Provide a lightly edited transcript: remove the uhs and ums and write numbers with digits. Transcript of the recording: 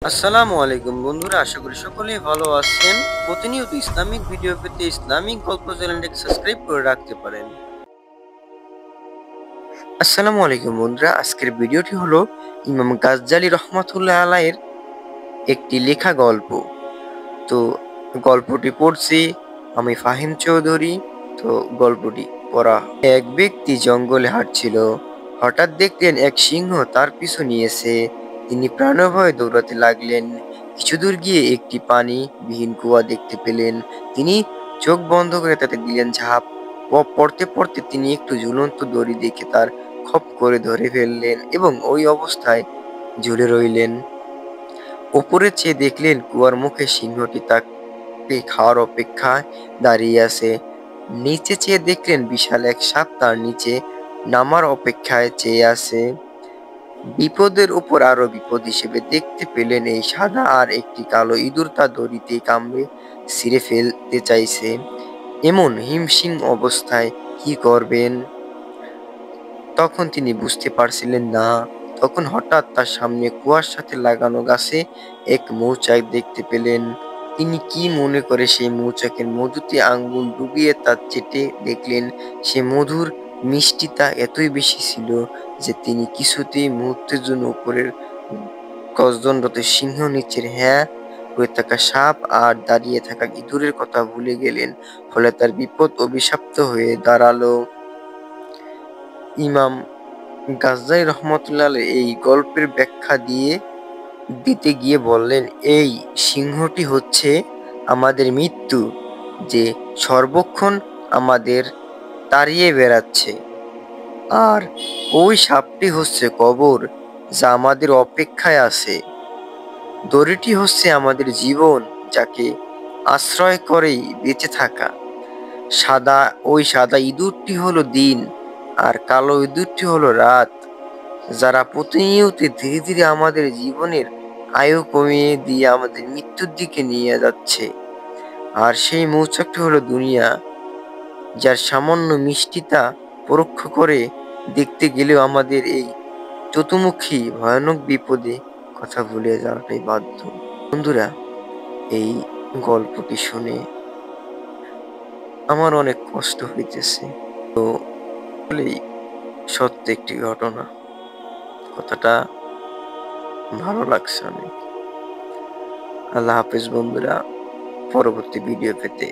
আসসালামু আলাইকুম বন্ধুরা, আশা করি সকলেই ভালো আছেন। প্রতিনিয়ত ইসলামিক ভিডিও পেতে ইসলামিক গল্প চ্যানেলটিকে সাবস্ক্রাইব করে রাখতে পারেন। আসসালামু আলাইকুম বন্ধুরা, আজকের ভিডিওটি হলো ইমাম গাজ্জালী রহমাতুল্লাহ আলাইহির একটি লেখা গল্প। তো গল্পটি পড়ছি আমি ফাহিম চৌধুরী। তো গল্পটি পড়া। এক ব্যক্তি জঙ্গলে হাঁটছিল। হঠাৎ দেখলেন এক সিংহ তার পিছু নিয়েছে। তিনি প্রাণভয়ে দৌড়াতে লাগলেন। কিছু দূর গিয়ে একটি পানিবিহীন কুয়া দেখতে পেলেন। তিনি চোখ বন্ধ করে তাতে দিলেন ঝাঁপ। পড়তে পড়তে তিনি একটু ঝুলন্ত দড়ি দেখে তার খপ করে ধরে ফেললেন এবং ওই অবস্থায় ঝুলে রইলেন। উপরে চেয়ে দেখলেন কুয়ার মুখে সিংহটি তাকে খাওয়ার অপেক্ষায় দাঁড়িয়ে আছে। নিচে চেয়ে দেখলেন বিশাল এক সাপ তার নিচে নামার অপেক্ষায় চেয়ে আছে। বিপদের উপর আরো বিপদ হিসেবে দেখতে পেলেন এই সাদা আর একটি কালো ইঁদুর তার দড়িতে কামড়ে ছিঁড়ে ফেলতে চাইছে। এমন হিমশিম অবস্থায় কি করবেন তখন তিনি বুঝতে পারছিলেন না। তখন হঠাৎ তার সামনে কুয়ার সাথে লাগানো গাছে এক মৌচাক দেখতে পেলেন। তিনি কি মনে করে সেই মৌচাকের মধুতে আঙ্গুল ডুবিয়ে তা চেটে দেখলেন। সে মধুর মিষ্টিতা এতই বেশি ছিল যে তিনি কিছুতেই মুহূর্তের জন্য উপরের গর্জনরত সিংহ, নিচের হ্যাঁ হয়ে থাকা সাপ আর দাঁড়িয়ে থাকা ইঁদুরের কথা ভুলে গেলেন। ফলে তার বিপদ অভিশপ্ত হয়ে দাঁড়ালো। ইমাম গাজ্জালী রহমতুল্লাহ আলাইহি এই গল্পের ব্যাখ্যা দিতে গিয়ে বললেন, এই সিংহটি হচ্ছে আমাদের মৃত্যু, যে সর্বক্ষণ আমাদের তাড়িয়ে বেড়াচ্ছে। আর ওই সাপটি হচ্ছে কবর, যা আমাদের অপেক্ষায় আছে। দড়িটি হচ্ছে আমাদের জীবন, যাকে আশ্রয় করেই বেঁচে থাকা। ওই সাদা ইঁদুরটি হলো দিন, আর কালো ইঁদুরটি হলো রাত, যারা প্রতিনিয়ত ধীরে ধীরে আমাদের জীবনের আয়ু কমিয়ে দিয়ে আমাদের মৃত্যুর দিকে নিয়ে যাচ্ছে। আর সেই মৌচাকটি হলো দুনিয়া, যার সামান্য মিষ্টিতা পরোক্ষ করে দেখতে গেলেও আমাদের এই চতুর্মুখী ভয়ানক বিপদে কথা ভুলে যাওয়াটাই বাধ্য। বন্ধুরা, এই গল্পটি শুনে আমার অনেক কষ্ট হইতেছে। তো আসলেই সত্য একটি ঘটনা। কথাটা ভালো লাগছে অনেক। আল্লাহ হাফেজ বন্ধুরা, পরবর্তী ভিডিও পেতে